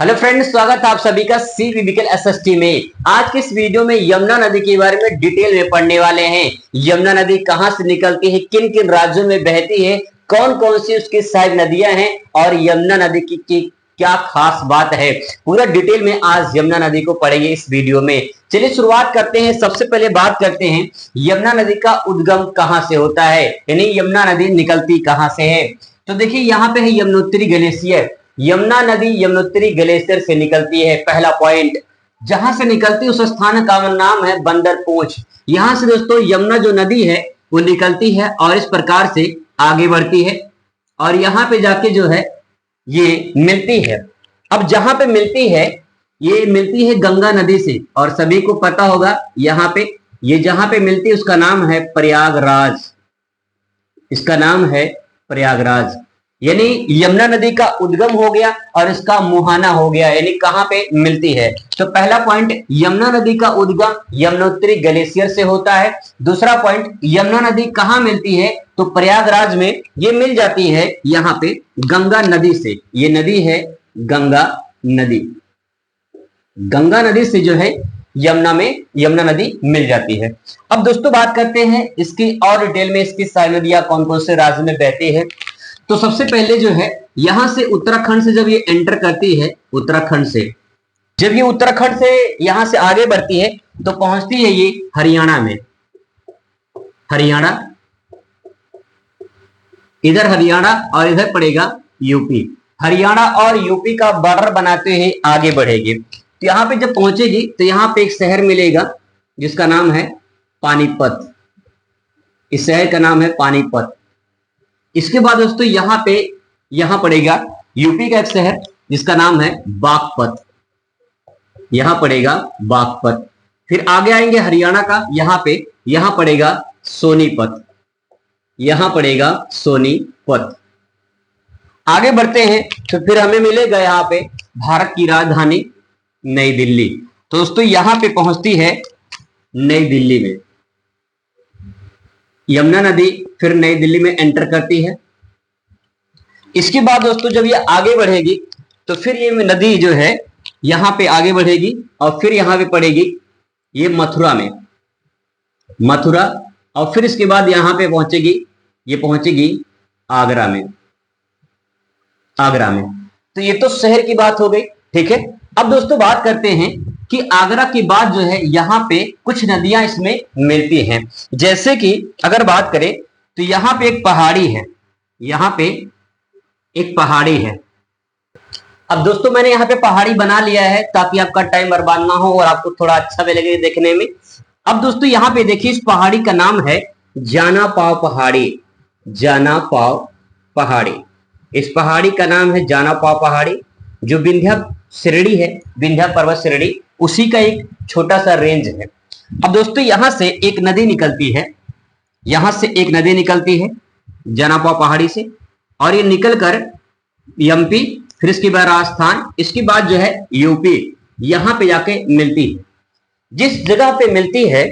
Hello friends, स्वागत है आप सभी का सीवीबीके एसएसटी में। आज के इस वीडियो में यमुना नदी के बारे में डिटेल में पढ़ने वाले हैं। यमुना नदी कहां से निकलती है, किन किन राज्यों में बहती है, कौन कौन सी उसकी सहायक नदियां हैं और यमुना नदी की क्या खास बात है, पूरा डिटेल में आज यमुना नदी को पढ़ेंगे इस वीडियो में। चलिए शुरुआत करते हैं। सबसे पहले बात करते हैं यमुना नदी का उद्गम कहां से होता है, यानी यमुना नदी निकलती कहां से है। तो देखिए यहाँ पे है यमुनोत्री ग्लेशियर। यमुना नदी यमुनोत्री ग्लेशियर से निकलती है। पहला पॉइंट, जहां से निकलती उस स्थान का नाम है बंदरपूंछ। यहां से दोस्तों यमुना जो नदी है वो निकलती है और इस प्रकार से आगे बढ़ती है और यहाँ पे जाके जो है ये मिलती है। अब जहां पे मिलती है ये मिलती है गंगा नदी से और सभी को पता होगा यहाँ पे ये जहां पे मिलती है उसका नाम है प्रयागराज। इसका नाम है प्रयागराज। यानी यमुना नदी का उद्गम हो गया और इसका मुहाना हो गया, यानी कहां पे मिलती है। तो पहला पॉइंट, यमुना नदी का उद्गम यमुनोत्री ग्लेशियर से होता है। दूसरा पॉइंट, यमुना नदी कहां मिलती है, तो प्रयागराज में ये मिल जाती है यहाँ पे गंगा नदी से। ये नदी है गंगा नदी। गंगा नदी से जो है यमुना नदी मिल जाती है। अब दोस्तों बात करते हैं इसकी और डिटेल में, इसकी सारी नदियां कौन कौन से राज्य में बहती है। तो सबसे पहले जो है यहां से उत्तराखंड से जब ये एंटर करती है, उत्तराखंड से जब ये उत्तराखंड से यहां से आगे बढ़ती है तो पहुंचती है ये हरियाणा में। हरियाणा, इधर हरियाणा और इधर पड़ेगा यूपी। हरियाणा और यूपी का बॉर्डर बनाते हुए आगे बढ़ेगी। तो यहां पे जब पहुंचेगी तो यहां पे एक शहर मिलेगा जिसका नाम है पानीपत। इस शहर का नाम है पानीपत। इसके बाद दोस्तों यहां पड़ेगा यूपी का एक शहर जिसका नाम है बागपत। यहां पड़ेगा बागपत। फिर आगे आएंगे हरियाणा का, यहां पड़ेगा सोनीपत। यहां पड़ेगा सोनीपत। आगे बढ़ते हैं तो फिर हमें मिलेगा यहाँ पे भारत की राजधानी नई दिल्ली। तो दोस्तों यहां पे पहुंचती है नई दिल्ली में। यमुना नदी फिर नई दिल्ली में एंटर करती है। इसके बाद दोस्तों जब ये आगे बढ़ेगी तो फिर ये नदी जो है यहां पे आगे बढ़ेगी और फिर यहां पे पड़ेगी ये मथुरा में, मथुरा। और फिर इसके बाद यहां पे पहुंचेगी आगरा में, आगरा में। तो ये तो शहर की बात हो गई, ठीक है। अब दोस्तों बात करते हैं कि आगरा के बाद जो है यहाँ पे कुछ नदियां इसमें मिलती हैं। जैसे कि अगर बात करें तो यहाँ पे एक पहाड़ी है, यहाँ पे एक पहाड़ी है। अब दोस्तों मैंने यहाँ पे पहाड़ी बना लिया है ताकि आपका टाइम बर्बाद ना हो और आपको थोड़ा अच्छा भी लगे देखने में। अब दोस्तों यहाँ पे देखिए, इस पहाड़ी का नाम है जाना पाव पहाड़ी। जाना पाव पहाड़ी, इस पहाड़ी का नाम है जाना पाव पहाड़ी, जो विंध्या श्रेणी है, विंध्या पर्वत श्रेणी, उसी का एक छोटा सा रेंज है। अब दोस्तों यहां से एक नदी निकलती है, यहां से एक नदी निकलती है जनापा पहाड़ी से और ये निकलकर एमपी, फिर इसके बाद राजस्थान, इसके बाद जो है यूपी, यहां पे जाके मिलती है। जिस जगह पे मिलती है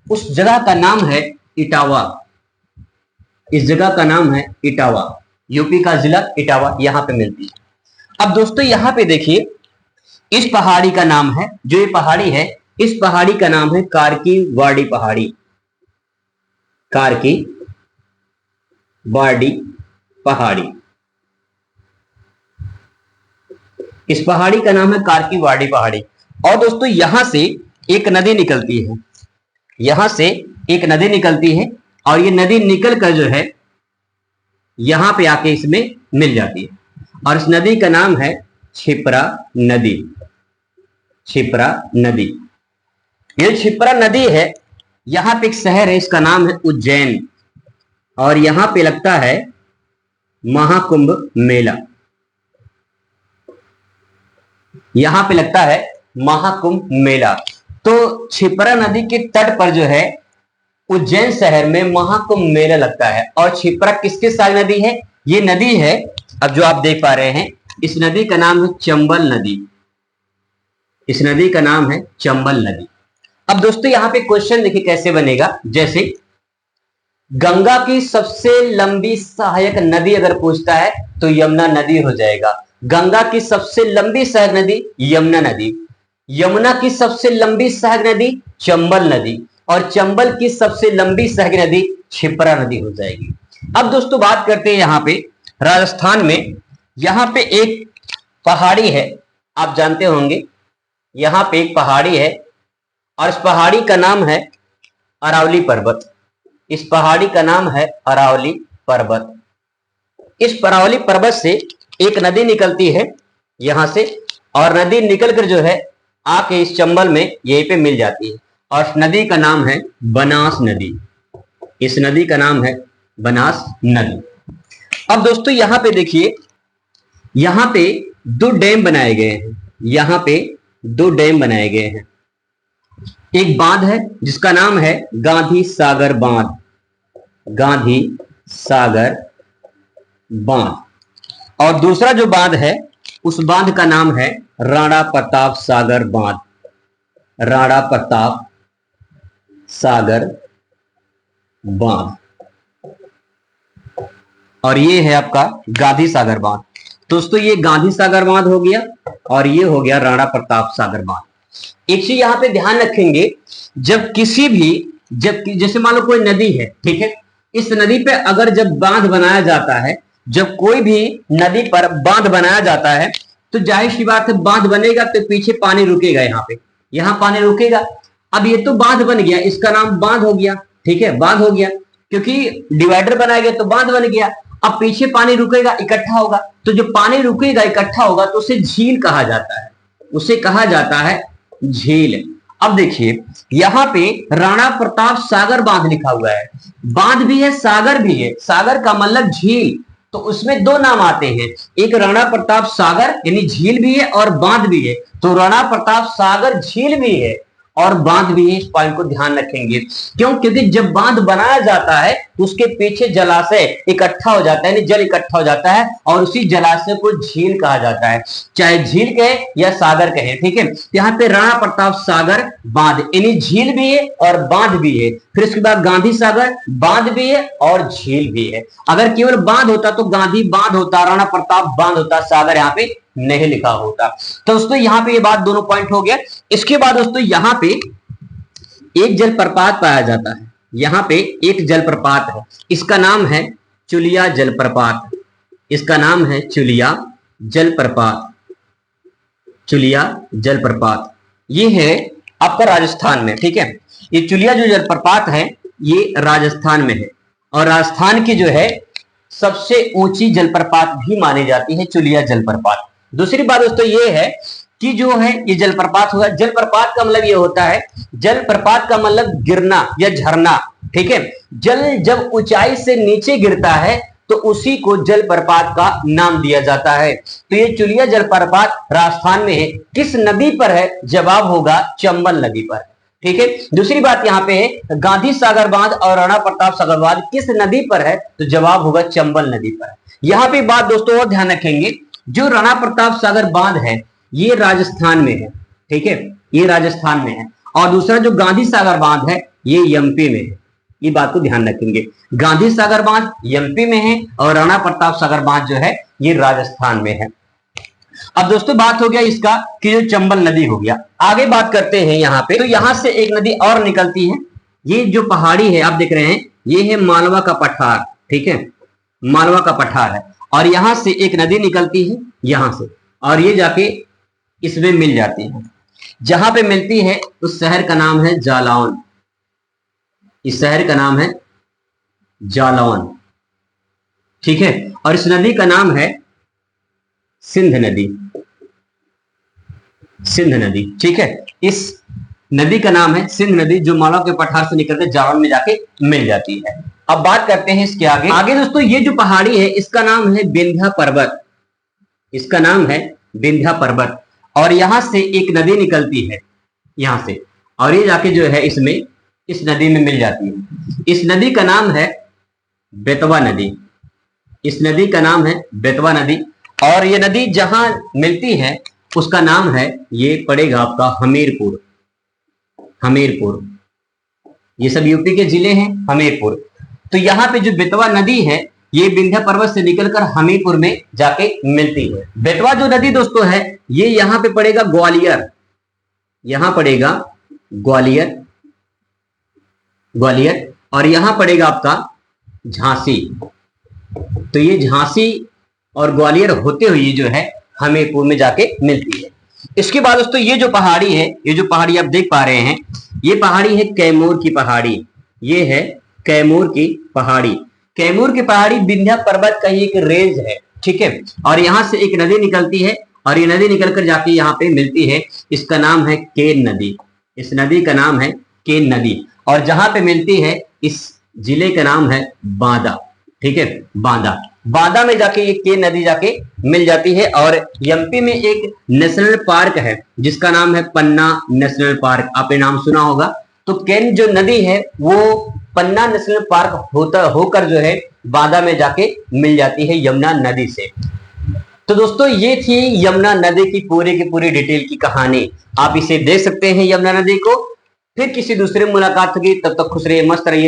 उस जगह का नाम है इटावा। इस जगह का नाम है इटावा, यूपी का जिला इटावा, यहां पे मिलती है। अब दोस्तों यहां पे देखिए, इस पहाड़ी का नाम है, जो ये पहाड़ी है, इस पहाड़ी का नाम है कारकी वाड़ी पहाड़ी। कारकी वाड़ी पहाड़ी, इस पहाड़ी का नाम है कारकी वाड़ी पहाड़ी। और दोस्तों यहां से एक नदी निकलती है, यहां से एक नदी निकलती है और ये नदी निकल कर जो है यहां पे आके इसमें मिल जाती है और इस नदी का नाम है क्षिप्रा नदी। क्षिप्रा नदी, ये क्षिप्रा नदी है, यहां पे एक शहर है, इसका नाम है उज्जैन और यहां पे लगता है महाकुंभ मेला। यहां पे लगता है महाकुंभ मेला। तो क्षिप्रा नदी के तट पर जो है उज्जैन शहर में महाकुंभ मेला लगता है। और क्षिप्रा किसके साथ नदी है, ये नदी है, अब जो आप देख पा रहे हैं, इस नदी का नाम है चंबल नदी। इस नदी का नाम है चंबल नदी। अब दोस्तों यहां पे क्वेश्चन देखिए कैसे बनेगा। जैसे गंगा की सबसे लंबी सहायक नदी अगर पूछता है तो यमुना नदी हो जाएगा। गंगा की सबसे लंबी सहायक नदी यमुना नदी, यमुना की सबसे लंबी सहायक नदी चंबल नदी, और चंबल की सबसे लंबी सहायक नदी क्षिप्रा नदी हो जाएगी। अब दोस्तों बात करते हैं यहाँ पे राजस्थान में, यहाँ पे एक पहाड़ी है, आप जानते होंगे, यहाँ पे एक पहाड़ी है और इस पहाड़ी का नाम है अरावली पर्वत। इस पहाड़ी का नाम है अरावली पर्वत। इस अरावली पर्वत से एक नदी निकलती है यहां से, और नदी निकलकर जो है आके इस चंबल में यहीं पे मिल जाती है, और इस नदी का नाम है बनास नदी। इस नदी का नाम है बनास नदी। अब दोस्तों यहां पे देखिए, यहां पे दो डैम बनाए गए हैं, यहां पे दो डैम बनाए गए हैं। एक बांध है जिसका नाम है गांधी सागर बांध, गांधी सागर बांध, और दूसरा जो बांध है उस बांध का नाम है राणा प्रताप सागर बांध, राणा प्रताप सागर बांध, और ये है आपका गांधी सागर बांध। दोस्तों ये गांधी सागर बांध हो गया और ये हो गया राणा प्रताप सागर बांध। एक चीज यहां पे ध्यान रखेंगे, जब किसी भी, जब जैसे मान लो कोई नदी है, ठीक है, इस नदी पे अगर जब बांध बनाया जाता है, जब कोई भी नदी पर बांध बनाया जाता है तो जाहिर सी बात है बांध बनेगा तो पीछे पानी रुकेगा, यहाँ पे, यहाँ पानी रुकेगा। अब ये तो बांध बन गया, इसका नाम बांध हो गया, ठीक है, बांध हो गया, क्योंकि डिवाइडर बनाया गया तो बांध बन गया। अब पीछे पानी रुकेगा, इकट्ठा होगा, तो जो पानी रुकेगा इकट्ठा होगा तो उसे झील कहा जाता है, उसे कहा जाता है झील। अब देखिए यहाँ पे राणा प्रताप सागर बांध लिखा हुआ है, बांध भी है सागर भी है, सागर का मतलब झील, तो उसमें दो नाम आते हैं, एक राणा प्रताप सागर यानी झील भी है और बांध भी है, तो राणा प्रताप सागर झील भी है और बांध भी है। इस पॉइंट को ध्यान रखेंगे, क्यों? क्योंकि जब बांध बनाया जाता है तो उसके पीछे जलाशय इकट्ठा हो जाता है, यानी जल इकट्ठा हो जाता है, और उसी जलाशय को झील कहा जाता है, चाहे झील कहे या सागर कहे, ठीक है। यहाँ पे राणा प्रताप सागर बांध यानी झील भी है और बांध भी है, फिर उसके बाद गांधी सागर बांध भी है और झील भी है। अगर केवल बांध होता तो गांधी बांध होता, राणा प्रताप बांध होता, सागर यहाँ पे नहीं लिखा होता। तो दोस्तों यहाँ पे ये बात दोनों पॉइंट हो गया। इसके बाद दोस्तों यहाँ पे एक जलप्रपात पाया जाता है, यहाँ पे एक जलप्रपात है, इसका नाम है चुलिया जलप्रपात, इसका नाम है चुलिया जलप्रपात, चुलिया जलप्रपात। ये है आपका राजस्थान में, ठीक है। ये चुलिया जो जलप्रपात है ये राजस्थान में है, और राजस्थान की जो है सबसे ऊंची जलप्रपात भी मानी जाती है चुलिया जलप्रपात। दूसरी बात दोस्तों ये है कि जो है ये जलप्रपात हुआ, जलप्रपात का मतलब ये होता है, जलप्रपात का मतलब गिरना या झरना, ठीक है। जल जब ऊंचाई से नीचे गिरता है तो उसी को जलप्रपात का नाम दिया जाता है। तो ये चुलिया जलप्रपात राजस्थान में है, किस नदी पर है? जवाब होगा चंबल नदी पर, ठीक है। दूसरी बात यहाँ पे है गांधी सागर बांध और राणा प्रताप सागर बांध किस नदी पर है? तो जवाब होगा चंबल नदी पर। यहाँ पे बात दोस्तों और ध्यान रखेंगे, जो राणा प्रताप सागर बांध है ये राजस्थान में है, ठीक है, ये राजस्थान में है, और दूसरा जो गांधी सागर बांध है ये एमपी में है। ये बात को ध्यान रखेंगे, गांधी सागर बांध एमपी में है और राणा प्रताप सागर बांध जो है ये राजस्थान में है। अब दोस्तों बात हो गया इसका कि जो चंबल नदी हो गया। आगे बात करते हैं यहाँ पे, तो यहाँ से एक नदी और निकलती है, ये जो पहाड़ी है आप देख रहे हैं ये है मालवा का पठार, ठीक है, मालवा का पठार है, और यहां से एक नदी निकलती है यहां से, और ये जाके इसमें मिल जाती है। जहां पे मिलती है उस शहर का नाम है जालौन, इस शहर का नाम है जालौन, ठीक है, और इस नदी का नाम है सिंध नदी, सिंध नदी, ठीक है। इस नदी का नाम है सिंध नदी, जो मालवा के पठार से निकलकर जालौन में जाके मिल जाती है। अब बात करते हैं इसके आगे। आगे दोस्तों ये जो पहाड़ी है इसका नाम है विंध्या पर्वत, इसका नाम है विंध्या पर्वत, और यहां से एक नदी निकलती है यहां से, और ये जाके जो है इसमें इस नदी में मिल जाती है। इस नदी का नाम है बेतवा नदी, इस नदी का नाम है बेतवा नदी, और ये नदी जहां मिलती है उसका नाम है, ये पड़ेगा आपका हमीरपुर, हमीरपुर, ये सब यूपी के जिले हैं, हमीरपुर। तो यहाँ पे जो बेतवा नदी है ये विंध्य पर्वत से निकलकर हमीरपुर में जाके मिलती है। बेतवा जो नदी दोस्तों है ये यहाँ पे पड़ेगा ग्वालियर, यहां पड़ेगा ग्वालियर, ग्वालियर, और यहां पड़ेगा आपका झांसी। तो ये झांसी और ग्वालियर होते हुए जो है हमीरपुर में जाके मिलती है। इसके बाद दोस्तों ये जो पहाड़ी है, ये जो पहाड़ी आप देख पा रहे हैं, ये पहाड़ी है कैमूर की पहाड़ी। ये है कैमूर की पहाड़ी। कैमूर की पहाड़ी विंध्य पर्वत का ही एक रेंज है, ठीक है। और यहां से एक नदी निकलती है और ये नदी निकलकर जाके यहाँ पे मिलती है। इसका नाम है केन नदी। इस नदी का नाम है केन नदी, और जहां पे मिलती है इस जिले का नाम है बांदा, ठीक है, बांदा। बांदा में जाके ये केन नदी जाके मिल जाती है। और एमपी में एक नेशनल पार्क है जिसका नाम है पन्ना नेशनल पार्क, आपने नाम सुना होगा। तो केन जो नदी है वो पन्ना नेशनल पार्क होकर जो है बांदा में जाके मिल जाती है यमुना नदी से। तो दोस्तों ये थी यमुना नदी की पूरी डिटेल की कहानी। आप इसे देख सकते हैं यमुना नदी को। फिर किसी दूसरे मुलाकात होगी, तब तक खुश रहिए, मस्त रहिए।